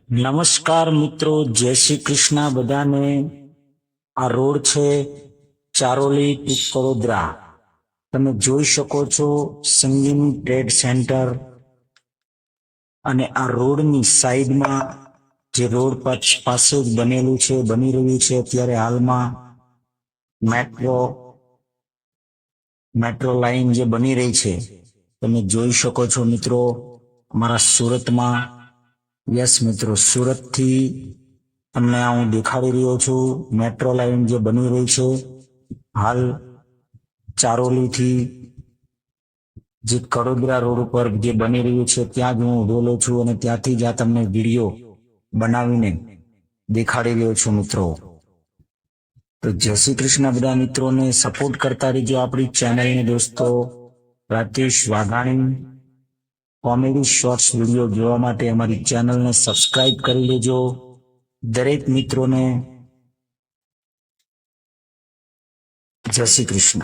નમસ્કાર મિત્રો, જય શ્રી કૃષ્ણ બધાને। આ રોડ છે ચારોલી ટુ કડોદરા। તમે જોઈ શકો છો સંગીની ટ્રેડ સેન્ટર, અને આ રોડની સાઈડમાં જે રોડ પાસે જ બનેલું છે, બની રહ્યું છે અત્યારે હાલમાં મેટ્રો લાઈન જે બની રહી છે, તમે જોઈ શકો છો મિત્રો અમારા સુરતમાં। યસ મિત્રો, સુરતથી તમને આ હું દેખાડી રહ્યો છું મેટ્રો લાઈન જે બની રહી છે હાલ ચારોલીથી જે કડોદરા રોડ ઉપર જે બની રહ્યું છે ત્યાં જ હું ઉભેલો છું, અને ત્યાંથી જ આ તમને વિડીયો બનાવીને દેખાડી રહ્યો છું મિત્રો। તો જય શ્રી કૃષ્ણ બધા મિત્રોને સપોર્ટ કરતા રહેજો આપણી ચેનલને દોસ્તો। Rakesh Vaghani comedy shorts video જોવા માટે અમારી ચેનલને સબસ્ક્રાઇબ કરી લેજો। દરેક મિત્રોને જય શ્રી કૃષ્ણ।